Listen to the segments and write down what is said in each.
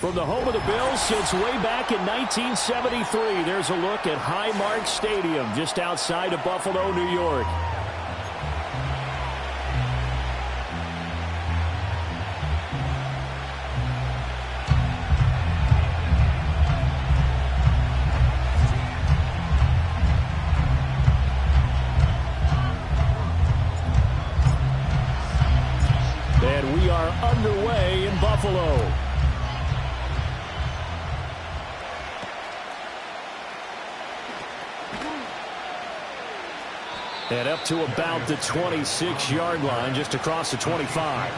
From the home of the Bills since way back in 1973, there's a look at Highmark Stadium just outside of Buffalo, New York. And we are underway in Buffalo. And up to about the 26-yard line, just across the 25.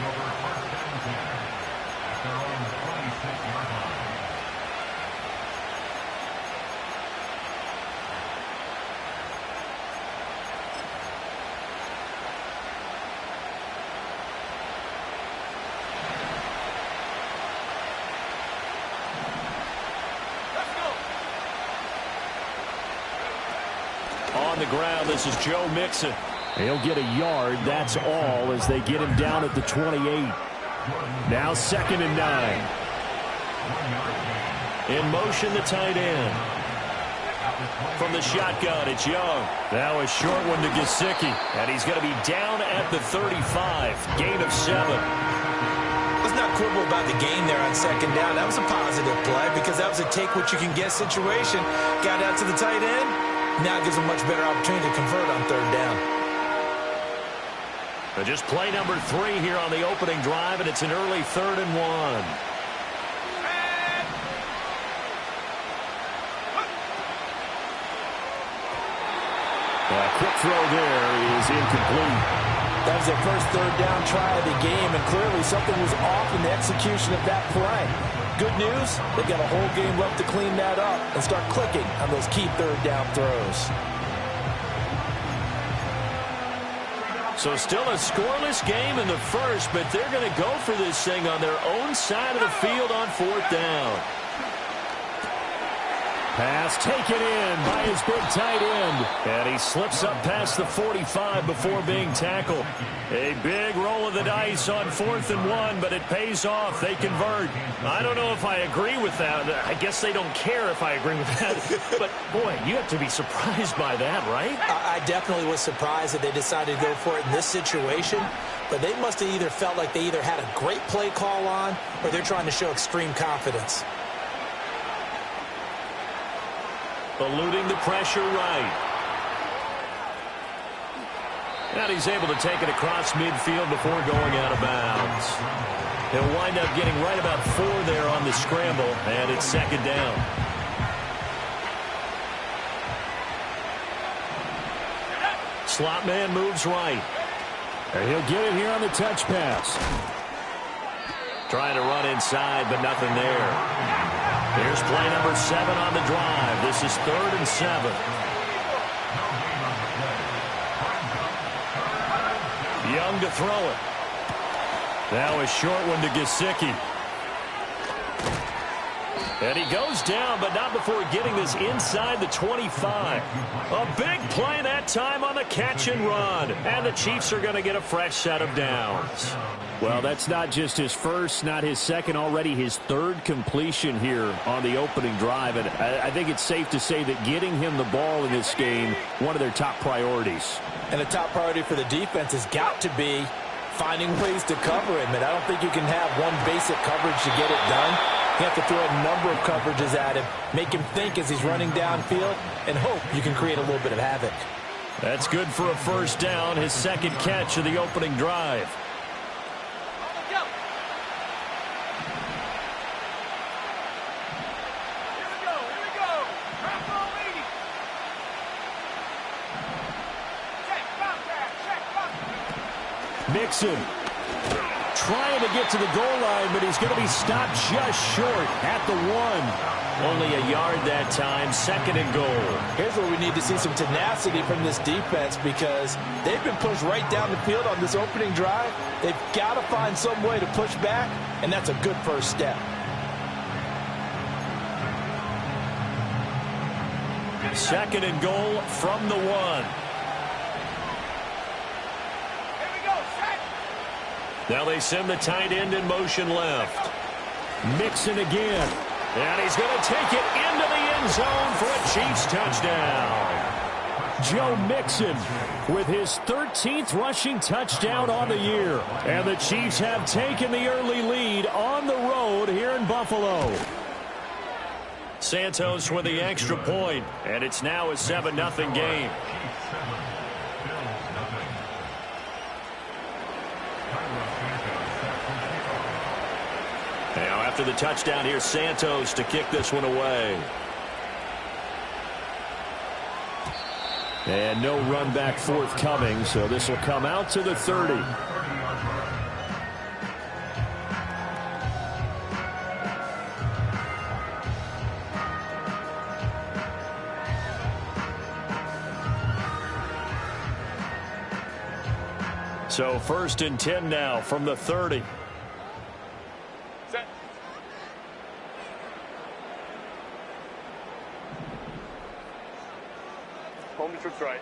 On the ground, this is Joe Mixon. He'll get a yard, that's all, as they get him down at the 28. Now 2nd and 9. In motion, the tight end. From the shotgun, it's Young. Now a short one to Gesicki. And he's going to be down at the 35. Gain of 7. Let's not quibble about the game there on 2nd down. That was a positive play because that was a take-what-you-can-get situation. Got out to the tight end. Now it gives them much better opportunity to convert on 3rd down. But just play number 3 here on the opening drive, and it's an early 3rd and 1. A quick throw there is incomplete. That was their first 3rd down try of the game, and clearly something was off in the execution of that play. Good news, they've got a whole game left to clean that up and start clicking on those key 3rd down throws. So still a scoreless game in the first, but they're going to go for this thing on their own side of the field on 4th down. Pass taken in by his big tight end. And he slips up past the 45 before being tackled. A big roll of the dice on 4th and 1, but it pays off. They convert. I don't know if I agree with that. I guess they don't care if I agree with that. But, boy, you have to be surprised by that, right? I definitely was surprised that they decided to go for it in this situation. But they must have either felt like they either had a great play call on or they're trying to show extreme confidence. Eluding the pressure right. And he's able to take it across midfield before going out of bounds. He'll wind up getting right about 4 there on the scramble, and it's 2nd down. Slot man moves right. And he'll get it here on the touch pass. Trying to run inside, but nothing there. Here's play number 7 on the drive. This is 3rd and 7. Young to throw it. Now a short one to Gesicki. And he goes down, but not before getting this inside the 25. A big play that time on the catch and run. And the Chiefs are going to get a fresh set of downs. Well, that's not just his first, not his second, already his 3rd completion here on the opening drive. And I think it's safe to say that getting him the ball in this game, one of their top priorities. And the top priority for the defense has got to be finding ways to cover him. And I don't think you can have one basic coverage to get it done. You have to throw a number of coverages at him, make him think as he's running downfield, and hope you can create a little bit of havoc. That's good for a 1st down, his 2nd catch of the opening drive. Mixon trying to get to the goal line, but he's going to be stopped just short at the 1. Only a yard that time, 2nd and goal. Here's where we need to see some tenacity from this defense because they've been pushed right down the field on this opening drive. They've got to find some way to push back, and that's a good first step. 2nd and goal from the 1. Now they send the tight end in motion left. Mixon again. And he's going to take it into the end zone for a Chiefs touchdown. Joe Mixon with his 13th rushing touchdown on the year. And the Chiefs have taken the early lead on the road here in Buffalo. Santos with the extra point, and it's now a 7-0 game. Now after the touchdown, here's Santos to kick this one away. And no run back forthcoming, so this will come out to the 30. So 1st and 10 now from the 30. Set. Home to trips right.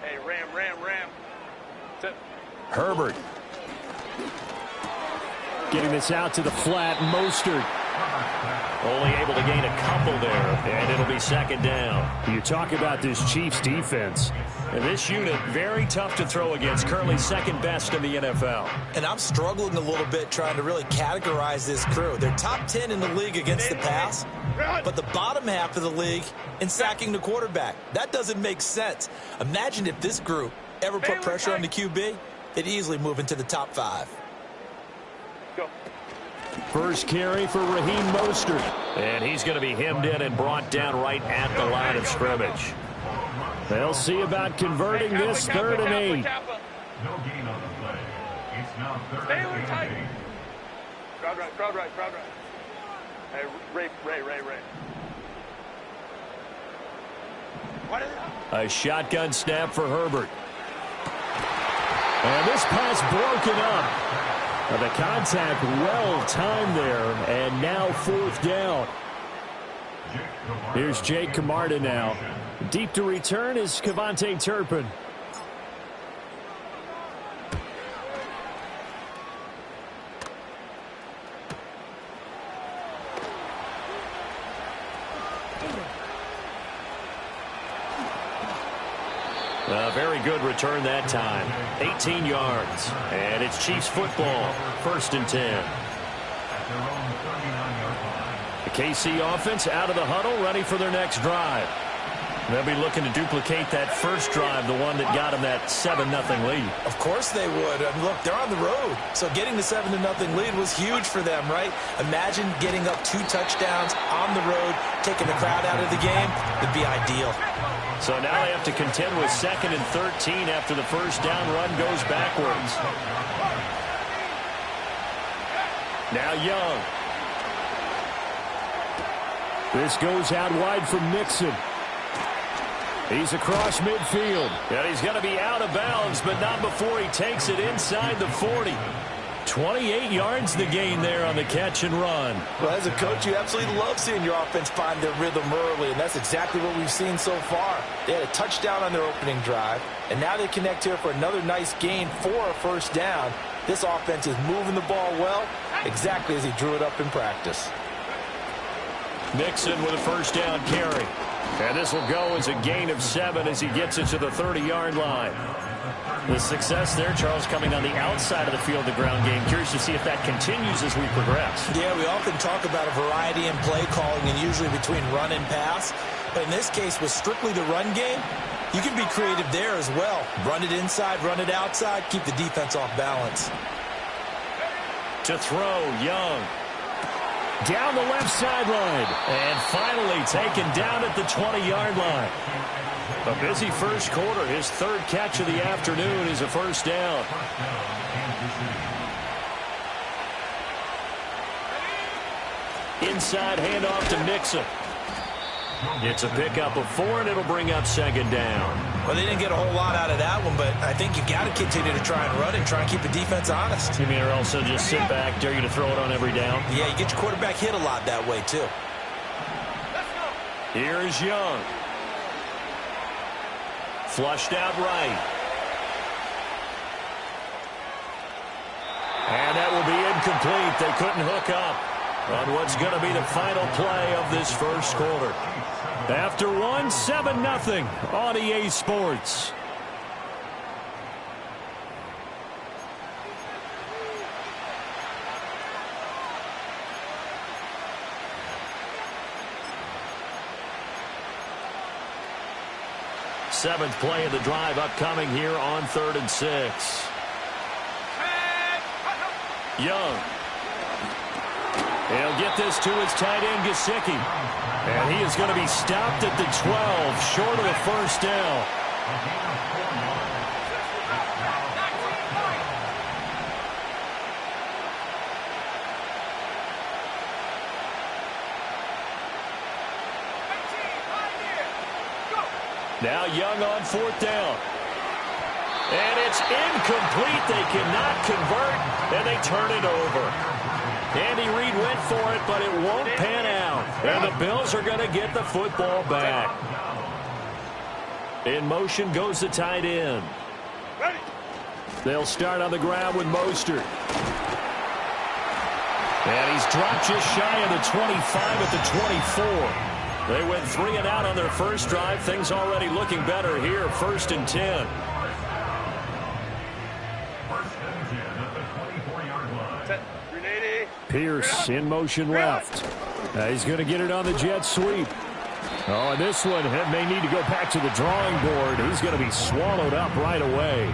Hey, ram. Set. Herbert. Getting this out to the flat. Mostert. Only able to gain a couple there, and it'll be 2nd down. You talk about this Chiefs defense. And this unit, very tough to throw against, currently 2nd best in the NFL. And I'm struggling a little bit trying to really categorize this crew. They're top 10 in the league against the pass, but the bottom half of the league in sacking the quarterback. That doesn't make sense. Imagine if this group ever put pressure on the QB, they'd easily move into the top 5. Go. First carry for Raheem Mostert. And he's going to be hemmed in and brought down right at the line of scrimmage. They'll see about converting this 3rd and 8. No gain on the play. It's now 3rd and 8. Crowd right. Hey, Ray. What is it? A shotgun snap for Herbert. And this pass broken up. The contact well timed there, and now 4th down. Here's Jake Camarda now. Deep to return is Kevontae Turpin. A very good return that time. 18 yards. And it's Chiefs football. 1st and 10. The KC offense out of the huddle, ready for their next drive. They'll be looking to duplicate that first drive, the one that got them that 7-0 lead. Of course they would. Look, they're on the road. So getting the 7-0 lead was huge for them, right? Imagine getting up 2 touchdowns on the road, taking the crowd out of the game. It'd be ideal. So now they have to contend with 2nd and 13 after the first down run goes backwards. Now Young. This goes out wide from Mixon. He's across midfield. And he's going to be out of bounds, but not before he takes it inside the 40. 28 yards the gain there on the catch and run. Well, as a coach, you absolutely love seeing your offense find their rhythm early, and that's exactly what we've seen so far. They had a touchdown on their opening drive, and now they connect here for another nice gain for a 1st down. This offense is moving the ball well, exactly as he drew it up in practice. Mixon with a 1st down carry. And this will go as a gain of 7 as he gets it to the 30-yard line. The success there, Charles, coming on the outside of the field, the ground game. Curious to see if that continues as we progress. Yeah, we often talk about a variety in play calling and usually between run and pass. But in this case, with strictly the run game, you can be creative there as well. Run it inside, run it outside, keep the defense off balance. To throw, Young. Down the left sideline. And finally taken down at the 20-yard line. A busy first quarter. His 3rd catch of the afternoon is a 1st down. Inside handoff to Mixon. It's a pickup of 4, and it'll bring up 2nd down. Well, they didn't get a whole lot out of that one, but I think you got to continue to try and run and try and keep the defense honest. You mean or also just sit back, dare you to throw it on every down? Yeah, you get your quarterback hit a lot that way, too. Here's Young. Flushed out right. And that will be incomplete. They couldn't hook up on what's going to be the final play of this first quarter. After one, 7-0 on EA Sports. Seventh play of the drive upcoming here on 3rd and 6. Young. He'll get this to his tight end, Gesicki. And he is going to be stopped at the 12, short of the first down. Now Young on 4th down. And it's incomplete. They cannot convert, and they turn it over. Andy Reid went for it, but it won't pan out. And the Bills are going to get the football back. In motion goes the tight end. They'll start on the ground with Mostert. And he's dropped just shy of the 25 at the 24. They went 3 and out on their first drive. Things already looking better here. 1st and 10. Pierce in motion left. He's going to get it on the jet sweep. Oh, and this one may need to go back to the drawing board. He's going to be swallowed up right away.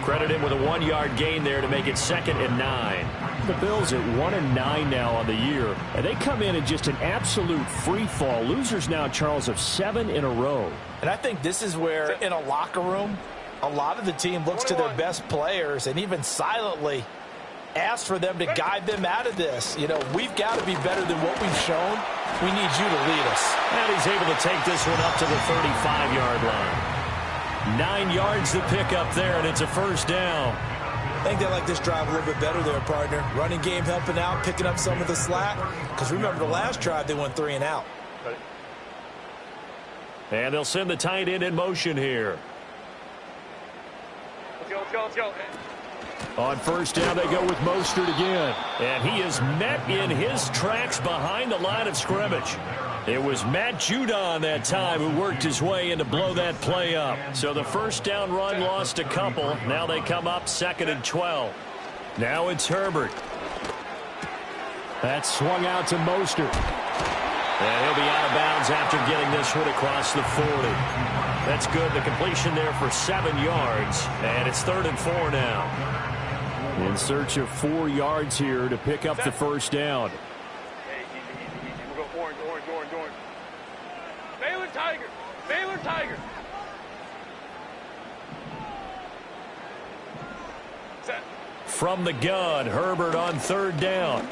Credit him with a 1-yard gain there to make it 2nd and 9. The Bills at 1-9 now on the year, and they come in just an absolute free fall. Losers now, Charles, of 7 in a row. And I think this is where, in a locker room, a lot of the team looks to their best players and even silently asks for them to guide them out of this. You know, we've got to be better than what we've shown. We need you to lead us. And he's able to take this one up to the 35-yard line. 9 yards to pick up there, and it's a first down. I think they like this drive a little bit better there, partner. Running game helping out, picking up some of the slack. Because remember, the last drive, they went 3 and out. And they'll send the tight end in motion here. Let's go, let's go. On first down, they go with Mostert again. And he is met in his tracks behind the line of scrimmage. It was Matt Judon that time who worked his way in to blow that play up. So the first down run lost a couple. Now they come up 2nd and 12. Now it's Herbert. That's swung out to Mostert. And he'll be out of bounds after getting this one across the 40. That's good. The completion there for 7 yards. And it's 3rd and 4 now. In search of 4 yards here to pick up the first down. Hey, easy. We'll go orange. Baylor Tiger. Set. From the gun, Herbert on 3rd down.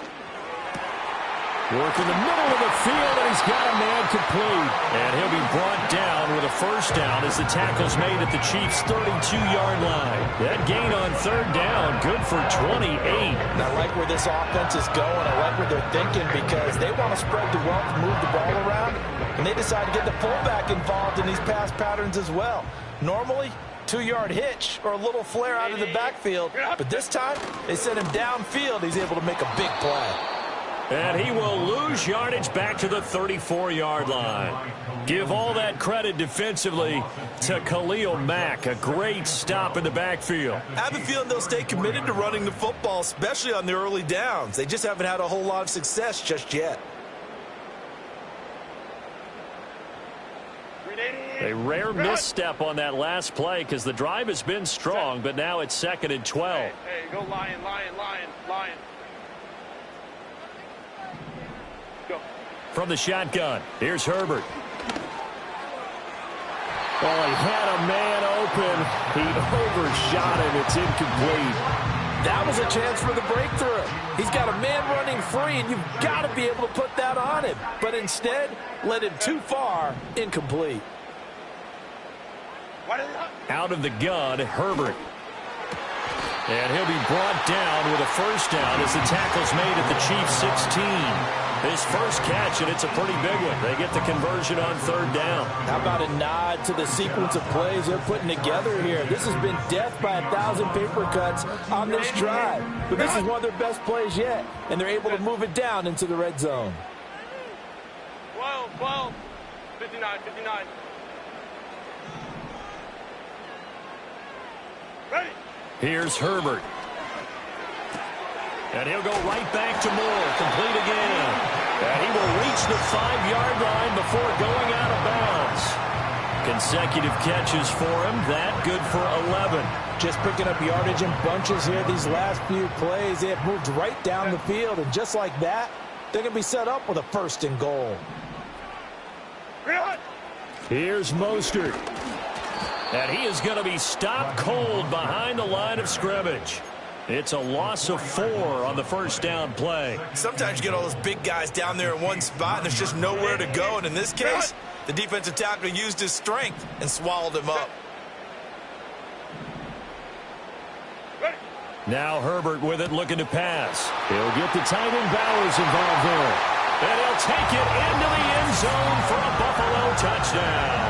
Work in the middle of the field, and he's got a man complete. And he'll be brought down with a first down as the tackle's made at the Chiefs' 32-yard line. That gain on 3rd down, good for 28. And I like where this offense is going. I like where they're thinking because they want to spread the wealth, move the ball around, and they decide to get the fullback involved in these pass patterns as well. Normally, 2-yard hitch or a little flare out of the backfield, but this time they send him downfield. He's able to make a big play. And he will lose yardage back to the 34-yard line. Give all that credit defensively to Khalil Mack. A great stop in the backfield. I have a feeling they'll stay committed to running the football, especially on the early downs. They just haven't had a whole lot of success just yet. A rare misstep on that last play because the drive has been strong, but now it's 2nd and 12. Hey, go Lion. Go. From the shotgun, here's Herbert. Well, he had a man open. He overshot him. It's incomplete. That was a chance for the breakthrough. He's got a man running free, and you've got to be able to put that on him. But instead, led him too far, incomplete. Out of the gun, Herbert. And he'll be brought down with a first down as the tackle's made at the Chiefs' 16. His first catch, and it's a pretty big one. They get the conversion on third down. How about a nod to the sequence of plays they're putting together here? This has been death by 1,000 paper cuts on this drive. But this is one of their best plays yet, and they're able to move it down into the red zone. 12, 59. Ready. Here's Herbert. And he'll go right back to Moore. Complete again. And he will reach the 5-yard line before going out of bounds. Consecutive catches for him. That good for 11. Just picking up yardage in bunches here these last few plays. They have moved right down the field. And just like that, they're going to be set up with a first and goal. Here's Mostert. And he is going to be stopped cold behind the line of scrimmage. It's a loss of 4 on the first down play. Sometimes you get all those big guys down there in one spot, and there's just nowhere to go. And in this case, the defensive tackle used his strength and swallowed him up. Now Herbert with it, looking to pass. He'll get the tight end Bowers involved there. And he'll take it into the end zone for a Buffalo touchdown.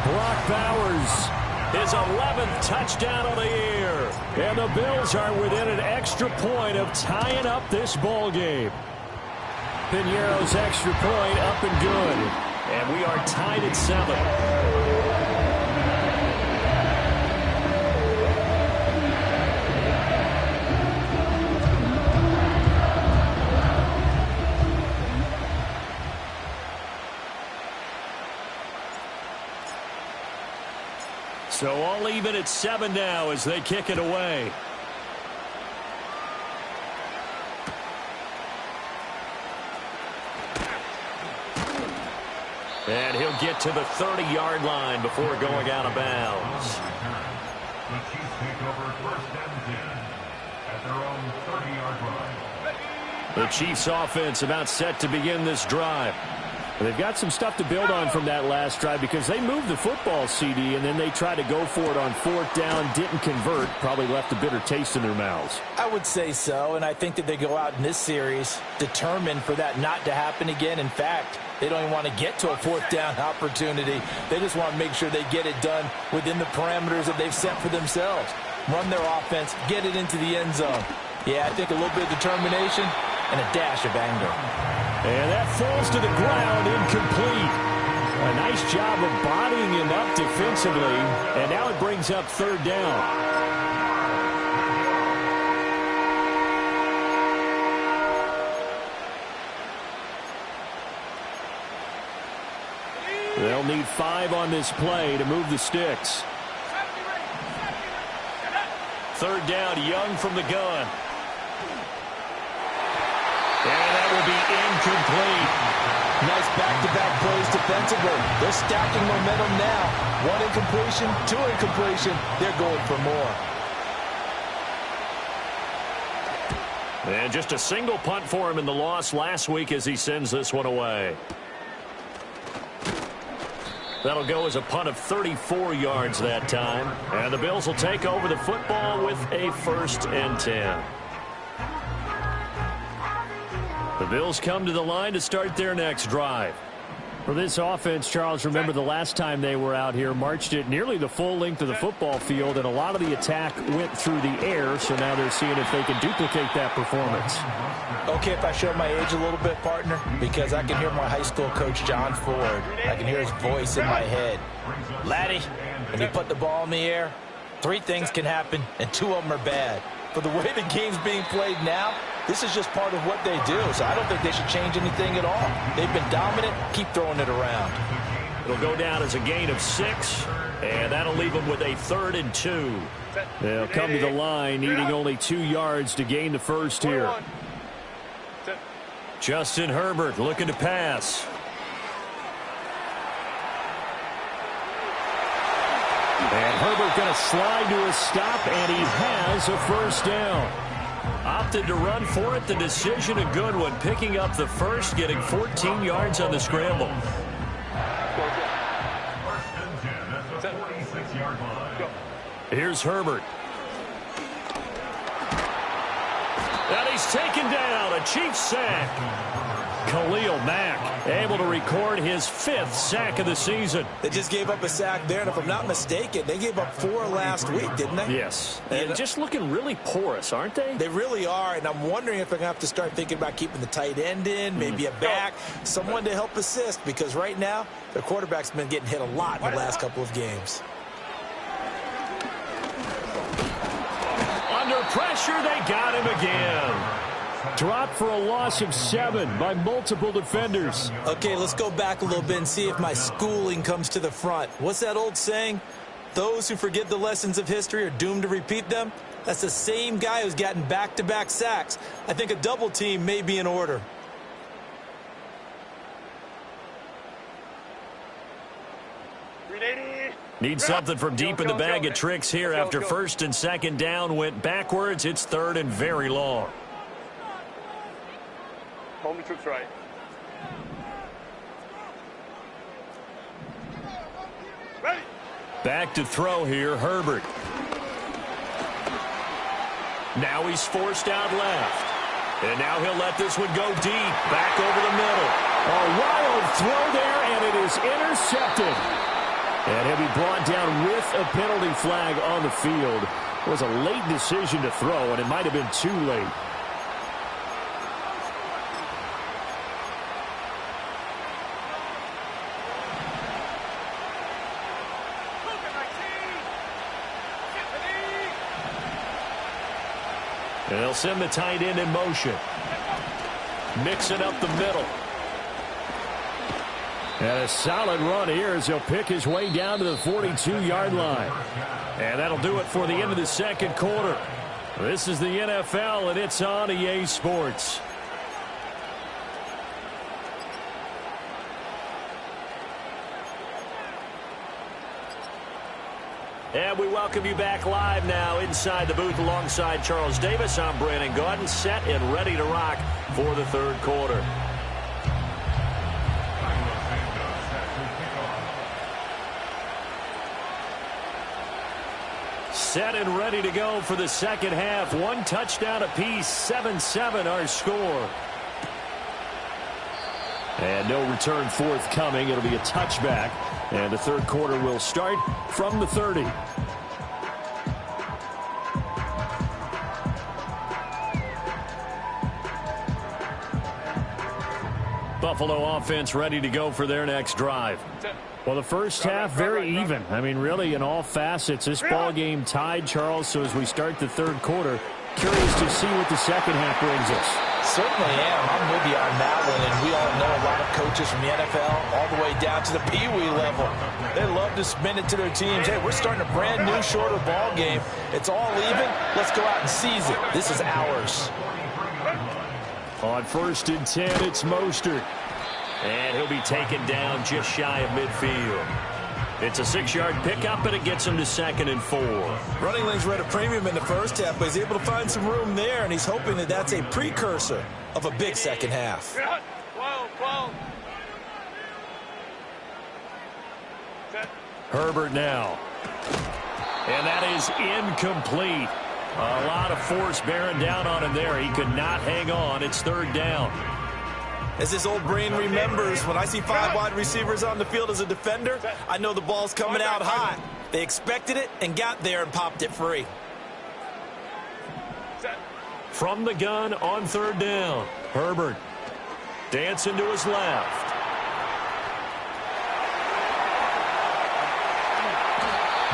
Brock Bowers, his 11th touchdown of the year. And the Bills are within an extra point of tying up this ball game. Piñeiro's extra point up and good. And we are tied at 7. So all even at 7 now as they kick it away. And he'll get to the 30-yard line before going out of bounds. The Chiefs take over first and 10 at their own 30-yard line. The Chiefs offense about set to begin this drive. They've got some stuff to build on from that last drive because they moved the football, CD, and then they tried to go for it on fourth down, didn't convert, probably left a bitter taste in their mouths. I would say so, and I think that they go out in this series determined for that not to happen again. In fact, they don't even want to get to a fourth down opportunity. They just want to make sure they get it done within the parameters that they've set for themselves. Run their offense, get it into the end zone. Yeah, I think a little bit of determination and a dash of anger. And that falls to the ground, incomplete. A nice job of bodying him up defensively, and now it brings up third down. They'll need 5 on this play to move the sticks. Third down, Young from the gun. And that will be incomplete. Nice back-to-back plays defensively. They're stacking momentum now. 1 incompletion, 2 incompletion. They're going for more. And just a single punt for him in the loss last week as he sends this one away. That'll go as a punt of 34 yards that time. And the Bills will take over the football with a 1st and 10. The Bills come to the line to start their next drive. For this offense, Charles, remember the last time they were out here, marched it nearly the full length of the football field, and a lot of the attack went through the air, so now they're seeing if they can duplicate that performance. Okay, if I show my age a little bit, partner, because I can hear my high school coach, John Ford. I can hear his voice in my head. Laddie, when you put the ball in the air, 3 things can happen, and 2 of them are bad. For the way the game's being played now, this is just part of what they do, so I don't think they should change anything at all. They've been dominant. Keep throwing it around. It'll go down as a gain of 6, and that'll leave them with a 3rd and 2. They'll come to the line, needing only 2 yards to gain the first here. Justin Herbert looking to pass. And Herbert going to slide to a stop, and he has a first down. Opted to run for it. The decision a good one. Picking up the first, getting 14 yards on the scramble. First and 10 at the 46-yard line. Here's Herbert. he's taken down. A Chiefs sack. Khalil Mack able to record his 5th sack of the season. They just gave up a sack there, and if I'm not mistaken, they gave up 4 last week, didn't they? Yes. And just looking really porous, aren't they? They really are, and I'm wondering if they're going to have to start thinking about keeping the tight end in, maybe a back, someone to help assist, because right now, their quarterback's been getting hit a lot in the last couple of games. Under pressure, they got him again. Dropped for a loss of 7 by multiple defenders. Okay, let's go back a little bit and see if my schooling comes to the front. What's that old saying? Those who forget the lessons of history are doomed to repeat them. That's the same guy who's gotten back-to-back sacks. I think a double team may be in order. Need something from deep in the bag of tricks here after 1st and 2nd down went backwards. It's 3rd and very long. Home troops right. Ready. Back to throw here, Herbert. Now he's forced out left. And now he'll let this one go deep. Back over the middle. A wild throw there, and it is intercepted. And he'll be brought down with a penalty flag on the field. It was a late decision to throw, and it might have been too late. And they'll send the tight end in motion. Mixing up the middle. And a solid run here as he'll pick his way down to the 42-yard line. And that'll do it for the end of the 2nd quarter. This is the NFL, and it's on EA Sports. And we welcome you back live now inside the booth alongside Charles Davis. I'm Brandon Gaudin, set and ready to rock for the 3rd quarter. Set and ready to go for the 2nd half. 1 touchdown apiece, 7-7 our score. And no return forthcoming. It'll be a touchback. And the 3rd quarter will start from the 30. Buffalo offense ready to go for their next drive. Well, the first half, very even. I mean, really, in all facets, this ball game tied, Charles. So as we start the 3rd quarter, curious to see what the 2nd half brings us. Certainly am. I'm with you on that one, and we all know a lot of coaches from the NFL all the way down to the Pee-wee level. They love to spin it to their teams. Hey, we're starting a brand new, shorter ball game. It's all even. Let's go out and seize it. This is ours. On 1st and 10, it's Mostert. And he'll be taken down just shy of midfield. It's a 6-yard pickup, and it gets him to 2nd and 4. Running lanes were at a premium in the first half, but he's able to find some room there, and he's hoping that that's a precursor of a big 2nd half. 12. Herbert now. And that is incomplete. A lot of force bearing down on him there. He could not hang on. It's 3rd down. As his old brain remembers, when I see 5 wide receivers on the field as a defender, I know the ball's coming out hot. They expected it and got there and popped it free. From the gun on 3rd down. Herbert dancing to his left.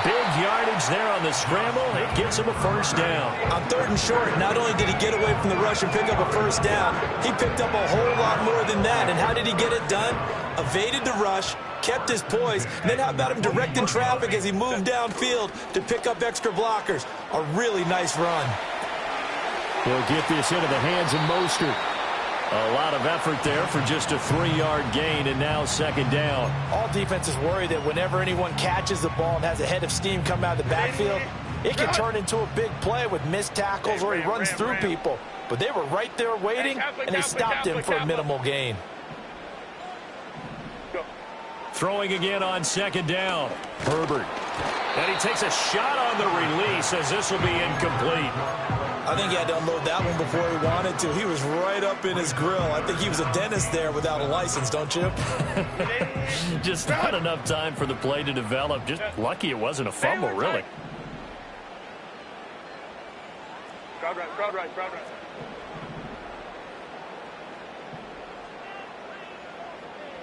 Big yardage there on the scramble. It gets him a 1st down. On 3rd and short, not only did he get away from the rush and pick up a 1st down, he picked up a whole lot more than that. And how did he get it done? Evaded the rush, kept his poise, and then how about him directing traffic as he moved downfield to pick up extra blockers? A really nice run. He'll get this into the hands of Mostert. A lot of effort there for just a 3-yard gain, and now 2nd down. All defenses worry that whenever anyone catches the ball and has a head of steam come out of the backfield, it can turn into a big play with missed tackles or he runs through people. But they were right there waiting, and they stopped him for a minimal gain. Throwing again on 2nd down. Herbert. And he takes a shot on the release as this will be incomplete. I think he had to unload that one before he wanted to. He was right up in his grill. I think he was a dentist there without a license, don't you? Just not enough time for the play to develop. Just lucky it wasn't a fumble, really. Crowd right, crowd right, crowd right.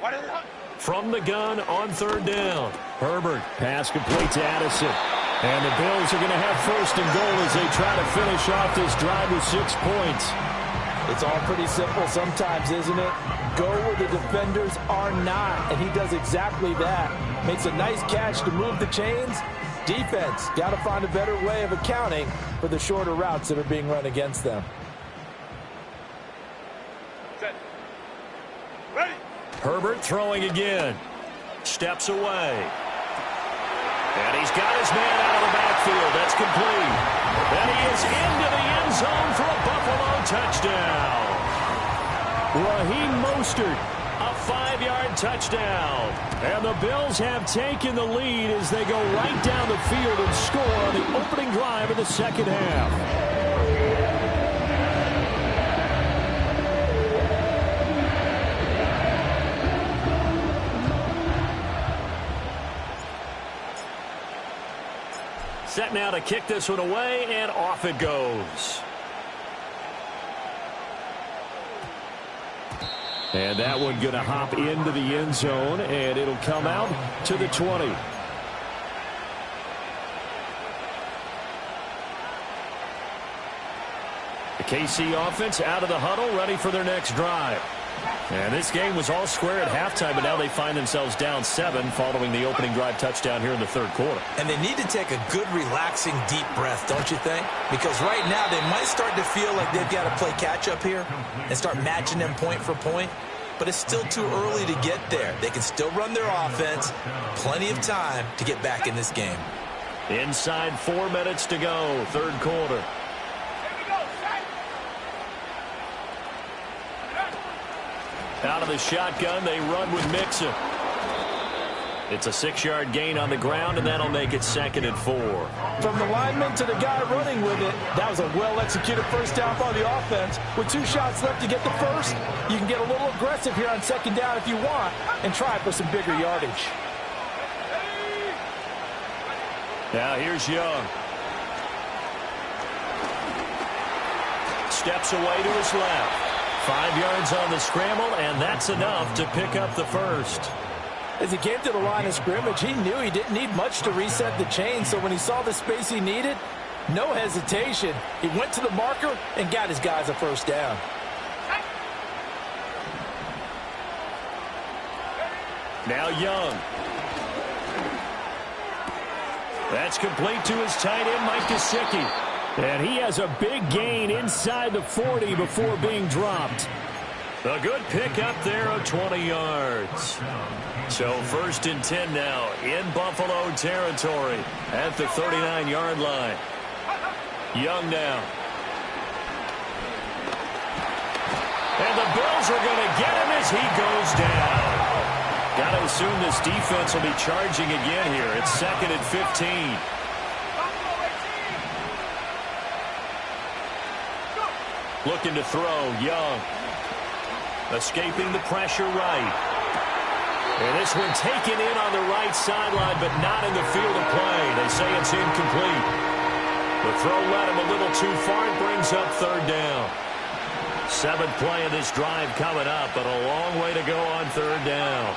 What is it? From the gun on third down. Herbert, pass complete to Addison. And the Bills are going to have first and goal as they try to finish off this drive with 6 points. It's all pretty simple sometimes, isn't it? Go where the defenders are not, and he does exactly that. Makes a nice catch to move the chains. Defense, got to find a better way of accounting for the shorter routes that are being run against them. Set. Ready. Herbert throwing again. Steps away. And he's got his man out of the backfield. That's complete. And he is into the end zone for a Buffalo touchdown. Raheem Mostert, a 5-yard touchdown. And the Bills have taken the lead as they go right down the field and score on the opening drive of the second half. Set now to kick this one away, and off it goes. And that one going to hop into the end zone, and it'll come out to the 20. The KC offense out of the huddle, ready for their next drive. And this game was all square at halftime, but now they find themselves down 7 following the opening drive touchdown here in the third quarter. And they need to take a good, relaxing, deep breath, don't you think? Because right now they might start to feel like they've got to play catch-up here and start matching them point for point. But it's still too early to get there. They can still run their offense. Plenty of time to get back in this game. Inside 4 minutes to go, third quarter. Out of the shotgun, they run with Mixon. It's a 6-yard gain on the ground, and that'll make it 2nd and 4. From the lineman to the guy running with it, that was a well-executed first down by the offense. With 2 shots left to get the first, you can get a little aggressive here on second down if you want and try for some bigger yardage. Now here's Young. Steps away to his left. 5 yards on the scramble, and that's enough to pick up the first. As he came to the line of scrimmage, he knew he didn't need much to reset the chain, so when he saw the space he needed, no hesitation. He went to the marker and got his guys a first down. Now Young. That's complete to his tight end, Mike Gesicki. And he has a big gain inside the 40 before being dropped. A good pick up there of 20 yards. So 1st and 10 now in Buffalo territory at the 39-yard line. Young now. And the Bills are going to get him as he goes down. Got to assume this defense will be charging again here. It's 2nd and 15. Looking to throw, Young. Escaping the pressure right. And this one taken in on the right sideline, but not in the field of play. They say it's incomplete. The throw led him a little too far. It brings up 3rd down. 7th play of this drive coming up, but a long way to go on 3rd down.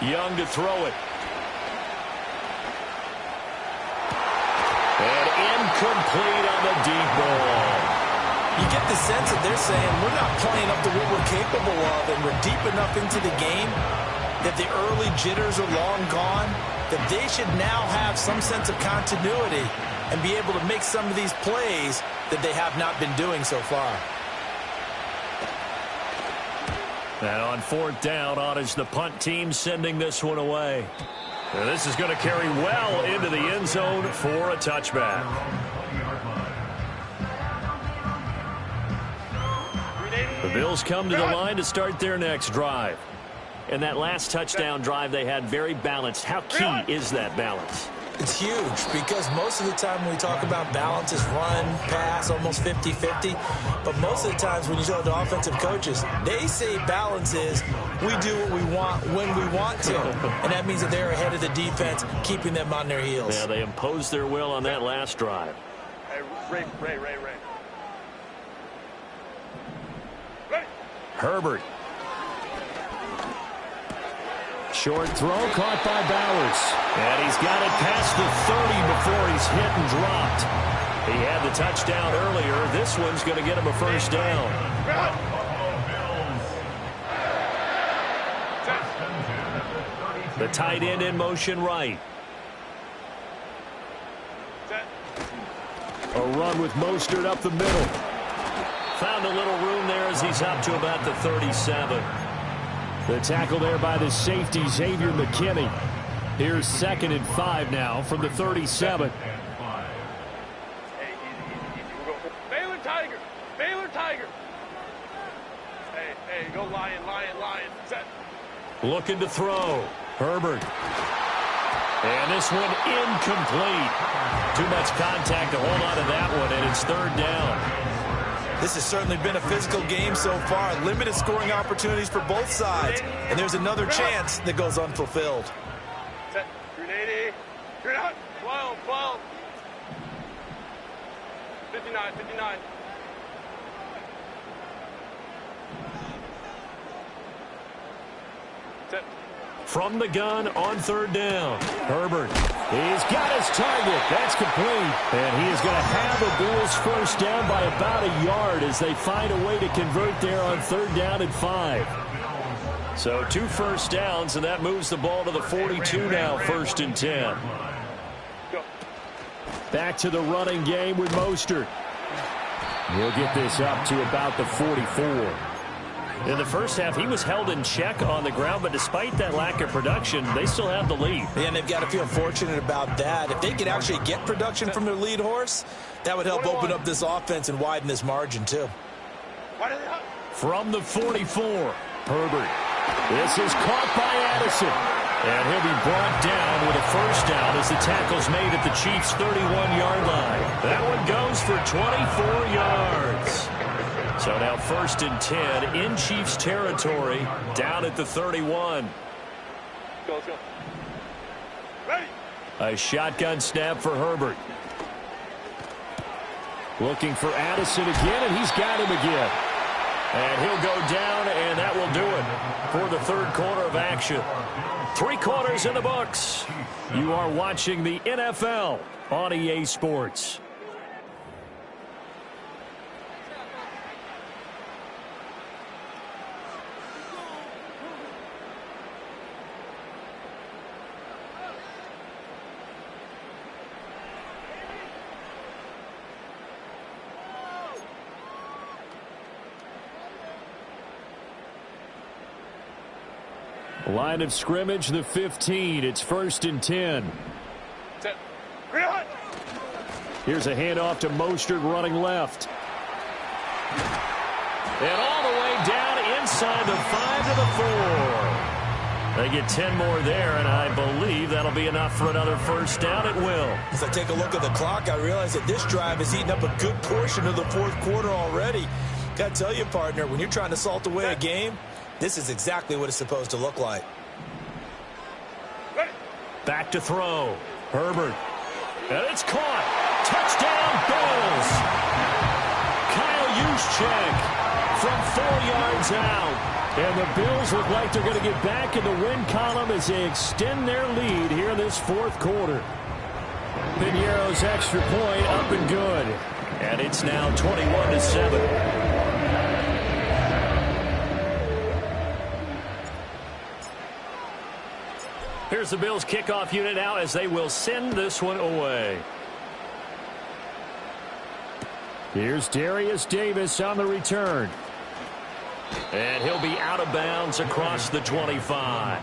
Young to throw it. And incomplete on the deep ball. You get the sense that they're saying we're not playing up to what we're capable of, and we're deep enough into the game that the early jitters are long gone, that they should now have some sense of continuity and be able to make some of these plays that they have not been doing so far. And on 4th down, on is the punt team sending this one away. And this is going to carry well into the end zone for a touchback. Bills come to the line to start their next drive. And that last touchdown drive they had very balanced. How key is that balance? It's huge because most of the time when we talk about balance is run, pass, almost 50-50. But most of the times when you talk to offensive coaches, they say balance is we do what we want when we want to. And that means that they're ahead of the defense, keeping them on their heels. Yeah, they imposed their will on that last drive. Hey, Ray. Ready. Herbert. Short throw caught by Bowers. And he's got it past the 30 before he's hit and dropped. He had the touchdown earlier. This one's going to get him a first down. The tight end in motion right. A run with Mostert up the middle. Found a little room there as he's up to about the 37. The tackle there by the safety, Xavier McKinney. Here's 2nd and 5 now from the 37. Hey, easy. We'll go. Baylor Tiger. Hey, go Lion. Set. Looking to throw. Herbert. And this one incomplete. Too much contact to hold on to that one, and it's 3rd down. This has certainly been a physical game so far. Limited scoring opportunities for both sides. And there's another chance that goes unfulfilled. Set. Grenade. 12. 59. Set. From the gun on 3rd down. Herbert. He's got his target. That's complete. And he is going to have a Bills first down by about a yard as they find a way to convert there on 3rd down and 5. So 2 first downs, and that moves the ball to the 42 now, 1st and 10. Back to the running game with Mostert. He'll get this up to about the 44. In the first half, he was held in check on the ground, but despite that lack of production, they still have the lead. Yeah, and they've got to feel fortunate about that. If they could actually get production from their lead horse, that would help open up this offense and widen this margin, too. From the 44, Herbert. This is caught by Addison. And he'll be brought down with a first down as the tackle's made at the Chiefs' 31-yard line. That one goes for 24 yards. So now 1st and 10 in Chiefs territory, down at the 31. Go. Ready. A shotgun snap for Herbert. Looking for Addison again, and he's got him again. And he'll go down, and that will do it for the 3rd quarter of action. 3 quarters in the books. You are watching the NFL on EA Sports. Line of scrimmage, the 15. It's 1st and 10. Set. Here's a handoff to Mostert running left. And all the way down inside the 5 to the 4. They get 10 more there, and I believe that'll be enough for another first down. It will. As I take a look at the clock, I realize that this drive has eaten up a good portion of the 4th quarter already. Got to tell you, partner, when you're trying to salt away a game, this is exactly what it's supposed to look like. Back to throw. Herbert. And it's caught. Touchdown, Bills. Kyle Juszczyk from 4 yards out. And the Bills look like they're going to get back in the win column as they extend their lead here in this 4th quarter. Piñeiro's extra point up and good. And it's now 21-7. Here's the Bills kickoff unit now as they will send this one away. Here's Darius Davis on the return. And he'll be out of bounds across the 25.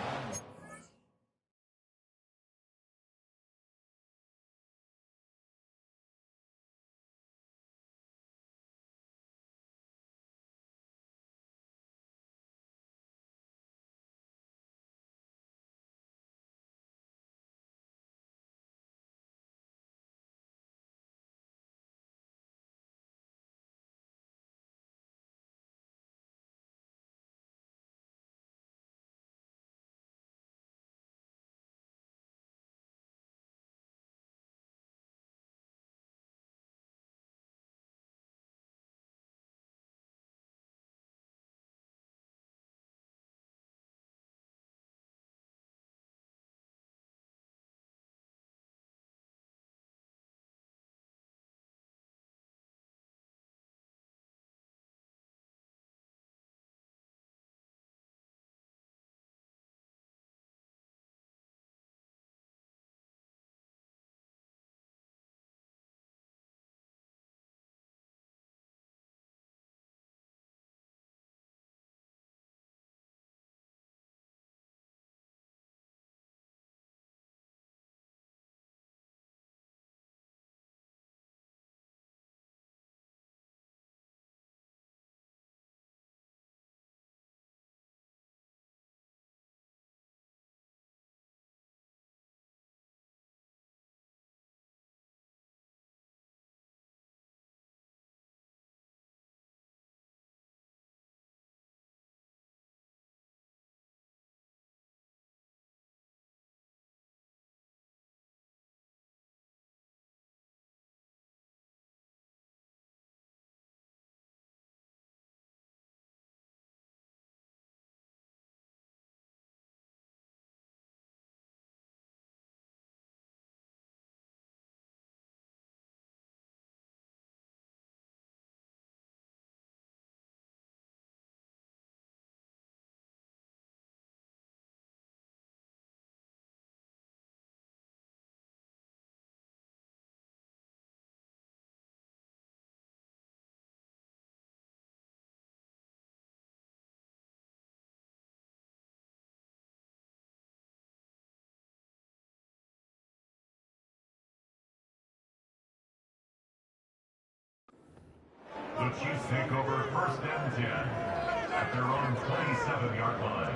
Chiefs take over 1st and 10 at their own 27-yard line.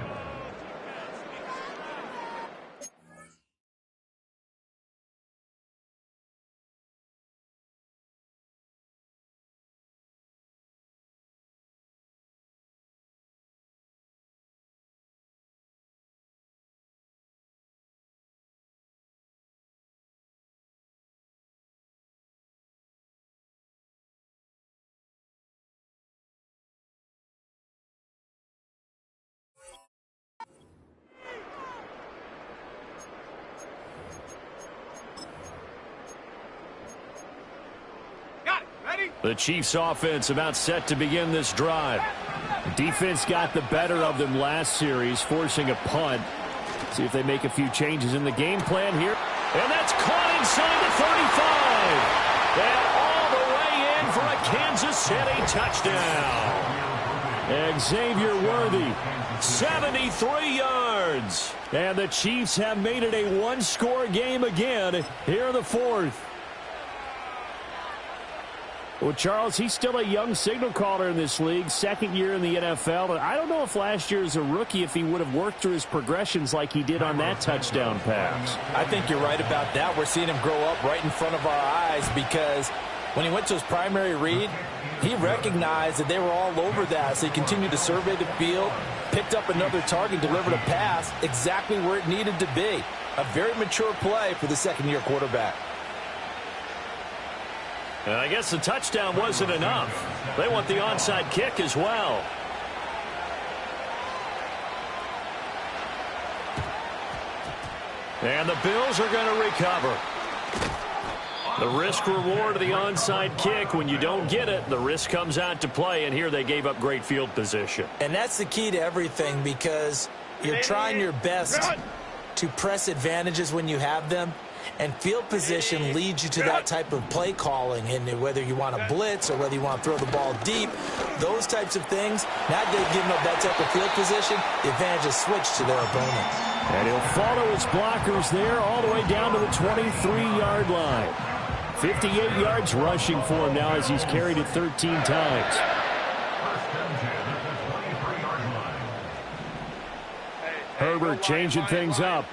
The Chiefs offense about set to begin this drive. Defense got the better of them last series, forcing a punt. See if they make a few changes in the game plan here. And that's caught inside the 35. And all the way in for a Kansas City touchdown. Xavier Worthy, 73 yards. And the Chiefs have made it a one-score game again here in the fourth. Well, Charles, he's still a young signal caller in this league, second year in the NFL. And I don't know if last year as a rookie, if he would have worked through his progressions like he did on that touchdown pass. I think you're right about that. We're seeing him grow up right in front of our eyes because when he went to his primary read, he recognized that they were all over that. So he continued to survey the field, picked up another target, delivered a pass exactly where it needed to be. A very mature play for the second-year quarterback. And I guess the touchdown wasn't enough. They want the onside kick as well. And the Bills are going to recover. The risk-reward of the onside kick, when you don't get it, the risk comes out to play, and here they gave up great field position. And that's the key to everything because you're trying your best to press advantages when you have them. And field position leads you to that type of play calling, and whether you want to blitz or whether you want to throw the ball deep, those types of things, now they've given up that type of field position, the advantage is switched to their opponent. And he'll follow his blockers there all the way down to the 23-yard line. 58 yards rushing for him now as he's carried it 13 times. Herbert changing things up.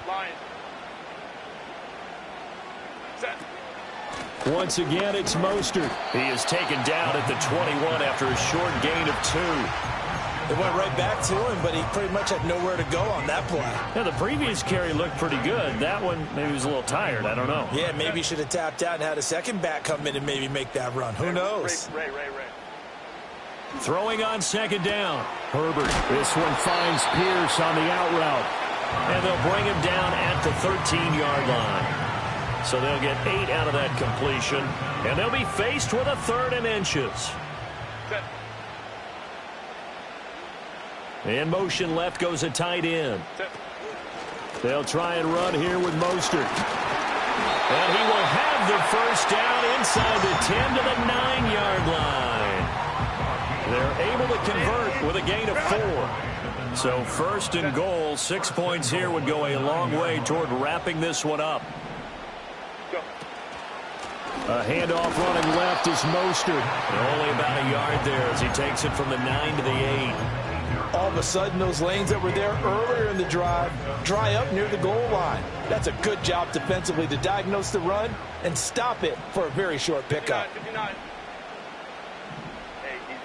Once again, it's Mostert. He is taken down at the 21 after a short gain of 2. It went right back to him, but he pretty much had nowhere to go on that play. Yeah, the previous carry looked pretty good. That one, maybe he was a little tired. I don't know. Yeah, maybe he should have tapped out and had a second back come in and maybe make that run. Who knows? Ray. Throwing on second down. Herbert. This one finds Pierce on the out route. And they'll bring him down at the 13-yard line. So they'll get 8 out of that completion. And they'll be faced with a 3rd and inches. In motion left goes a tight end. They'll try and run here with Mostert. And he will have the first down inside the 10 to the 9-yard line. They're able to convert with a gain of 4. So 1st and goal, 6 points here would go a long way toward wrapping this one up. A handoff running left is Mostert. Only about a yard there as he takes it from the 9 to the 8. All of a sudden, those lanes that were there earlier in the drive dry up near the goal line. That's a good job defensively to diagnose the run and stop it for a very short pickup. 59. Hey, easy.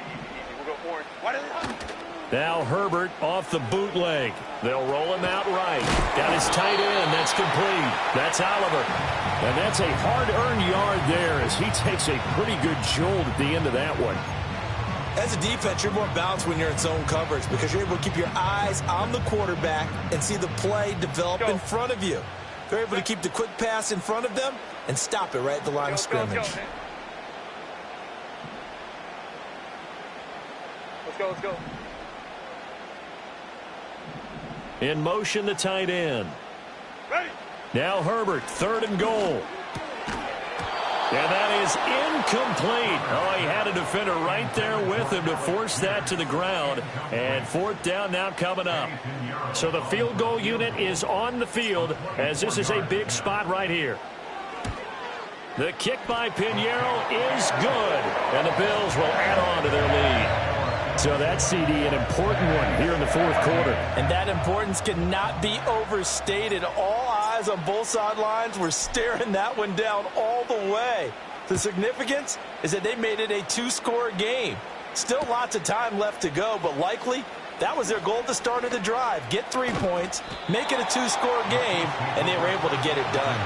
We'll go orange. Now Herbert off the bootleg. They'll roll him out right. Got his tight end. That's complete. That's Oliver. And that's a hard-earned yard there as he takes a pretty good jolt at the end of that one. As a defense, you're more balanced when you're in zone coverage because you're able to keep your eyes on the quarterback and see the play develop in front of you. They're able to keep the quick pass in front of them and stop it right at the line of scrimmage. Let's go. In motion, the tight end. Ready. Now Herbert, 3rd and goal. And that is incomplete. Oh, he had a defender right there with him to force that to the ground. And 4th down now coming up. So the field goal unit is on the field as this is a big spot right here. The kick by Pinheiro is good, and the Bills will add on to their lead. So that's, CD, an important one here in the fourth quarter. And that importance cannot be overstated. All eyes on both sidelines were staring that one down all the way. The significance is that they made it a two-score game. Still lots of time left to go, but likely that was their goal at the start of the drive. Get 3 points, make it a two-score game, and they were able to get it done.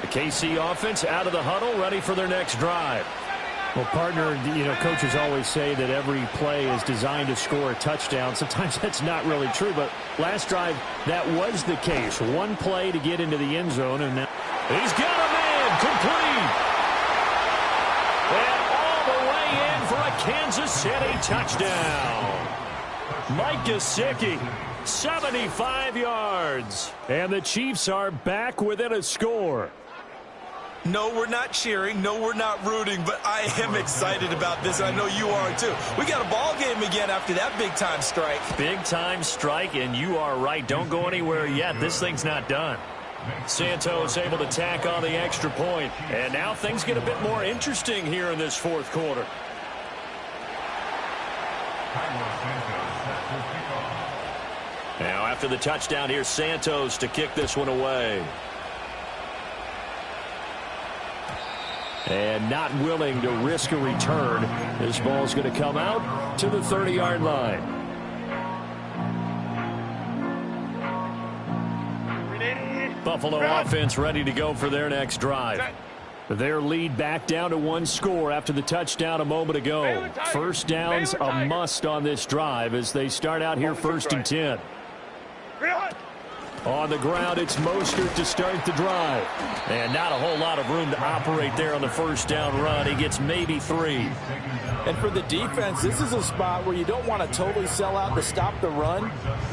The KC offense out of the huddle, ready for their next drive. Well, partner, coaches always say that every play is designed to score a touchdown. Sometimes that's not really true, but last drive, that was the case. One play to get into the end zone, and now he's got a man complete. And all the way in for a Kansas City touchdown. Mike Gesicki, 75 yards. And the Chiefs are back within a score. No, we're not cheering. No, we're not rooting, but I am excited about this. I know you are, too. We got a ball game again after that big-time strike. Big-time strike, and you are right. Don't go anywhere yet. This thing's not done. Santos able to tack on the extra point. And now things get a bit more interesting here in this fourth quarter. Now after the touchdown, here's Santos to kick this one away. And not willing to risk a return. This ball's going to come out to the 30-yard line. Buffalo offense ready to go for their next drive. Their lead back down to one score after the touchdown a moment ago. First down's a must on this drive as they start out here 1st and 10. On the ground, it's Mostert to start the drive. And not a whole lot of room to operate there on the first down run. He gets maybe 3. And for the defense, this is a spot where you don't want to totally sell out to stop the run,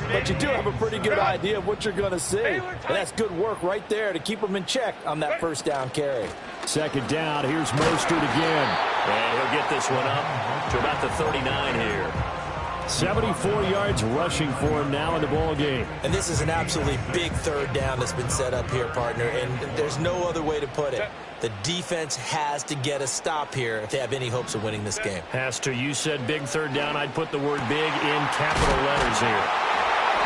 but you do have a pretty good idea of what you're going to see. And that's good work right there to keep them in check on that first down carry. Second down, here's Mostert again. And he'll get this one up to about the 39 here. 74 yards rushing for him now in the ball game. And this is an absolutely big third down that's been set up here, partner, and there's no other way to put it. The defense has to get a stop here if they have any hopes of winning this game. Has to. You said big third down. I'd put the word big in capital letters here.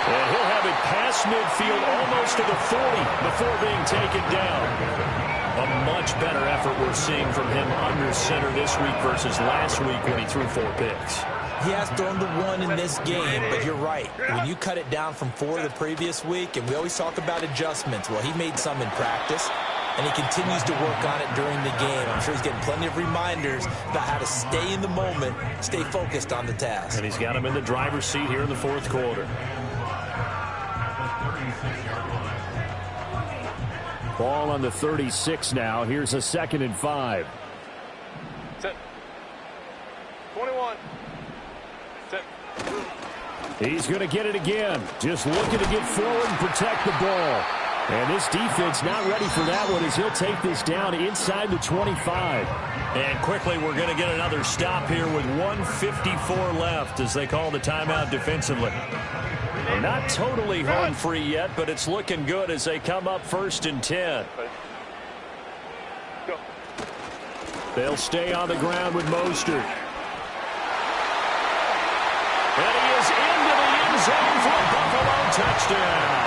And he'll have it past midfield almost to the 40 before being taken down. A much better effort we're seeing from him under center this week versus last week when he threw 4 picks. He has thrown the 1 in this game, but you're right. When you cut it down from 4 the previous week, and we always talk about adjustments, well, he made some in practice, and he continues to work on it during the game. I'm sure he's getting plenty of reminders about how to stay in the moment, stay focused on the task. And he's got him in the driver's seat here in the fourth quarter. Ball on the 36 now. Here's a 2nd and 5. Set. 21. He's going to get it again. Just looking to get forward and protect the ball. And this defense not ready for that one as he'll take this down inside the 25. And quickly we're going to get another stop here with 1:54 left as they call the timeout defensively. Not totally home free yet, but it's looking good as they come up 1st and 10. They'll stay on the ground with Mostert. And he is into the end zone for a Buffalo touchdown.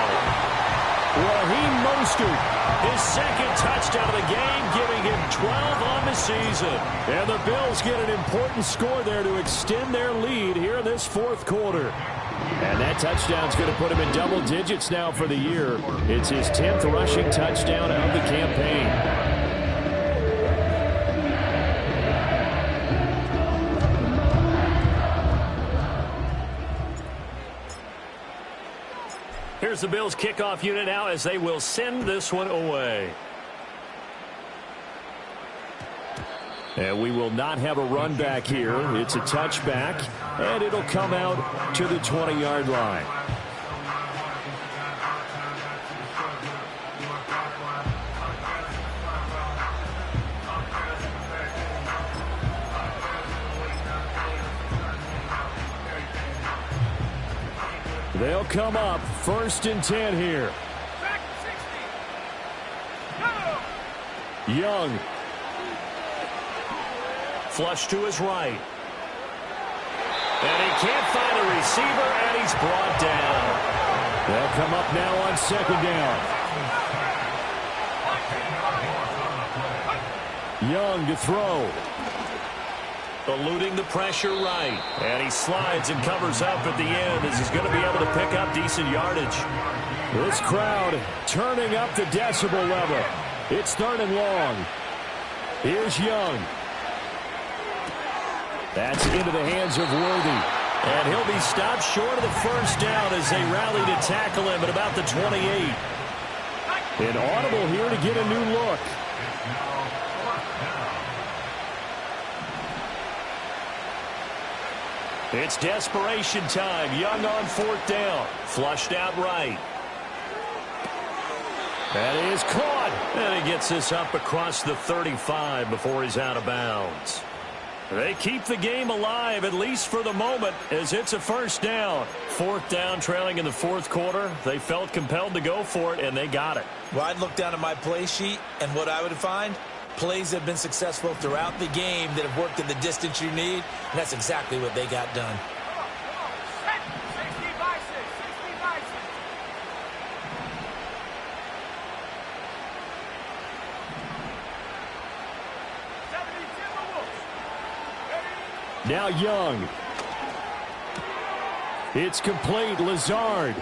Raheem Mostert, his 2nd touchdown of the game, giving him 12 on the season. And the Bills get an important score there to extend their lead here in this 4th quarter. And that touchdown's going to put him in double digits now for the year. It's his 10th rushing touchdown of the campaign. Here's the Bills kickoff unit now as they will send this one away. And we will not have a run back here. It's a touchback, and it'll come out to the 20-yard line. They'll come up 1st and 10 here. Young. Flush to his right. And he can't find a receiver, and he's brought down. They'll come up now on second down. Young to throw. Eluding the pressure right. And he slides and covers up at the end as he's going to be able to pick up decent yardage. This crowd turning up the decibel level. It's third and long. Here's Young. That's into the hands of Worthy. And he'll be stopped short of the first down as they rally to tackle him at about the 28. An audible here to get a new look. It's desperation time. Young on fourth down. Flushed out right. That is caught. And he gets this up across the 35 before he's out of bounds. They keep the game alive, at least for the moment, as it's a first down. Fourth down, trailing in the fourth quarter. They felt compelled to go for it, and they got it. Well, I'd look down at my play sheet, and what I would find, plays have been successful throughout the game that have worked in the distance you need, and that's exactly what they got done. Now Young. It's complete. Lazard.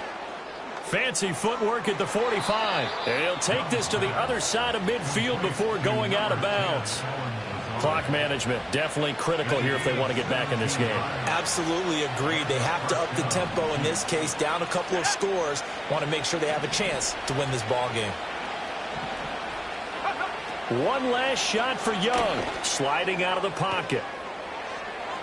Fancy footwork at the 45. And he'll take this to the other side of midfield before going out of bounds. Clock management definitely critical here if they want to get back in this game. Absolutely agreed. They have to up the tempo in this case, down a couple of scores. Want to make sure they have a chance to win this ball game. One last shot for Young. Sliding out of the pocket.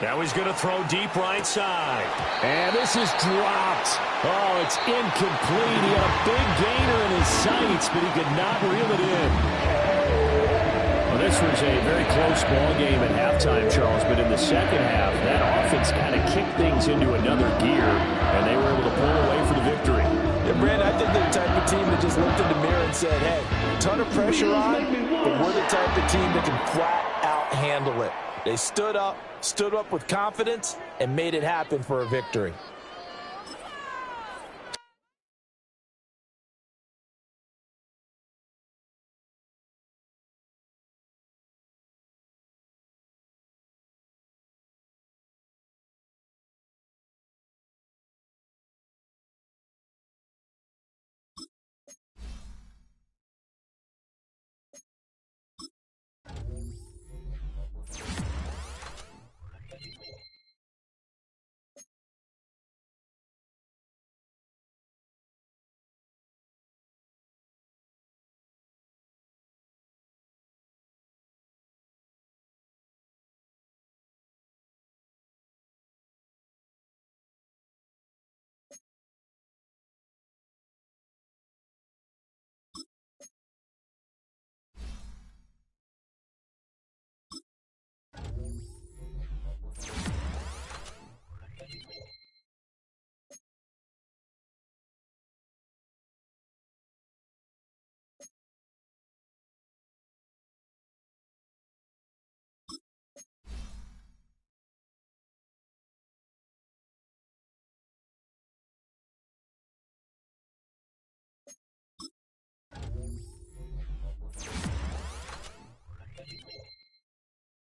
Now he's going to throw deep right side. And this is dropped. Oh, it's incomplete. He had a big gainer in his sights, but he could not reel it in. Well, this was a very close ball game at halftime, Charles, but in the second half, that offense kind of kicked things into another gear, and they were able to pull away for the victory. Yeah, Brandon, I think they're the type of team that just looked in the mirror and said, hey, ton of pressure on, but we're the type of team that can flat out handle it. They stood up with confidence, and made it happen for a victory.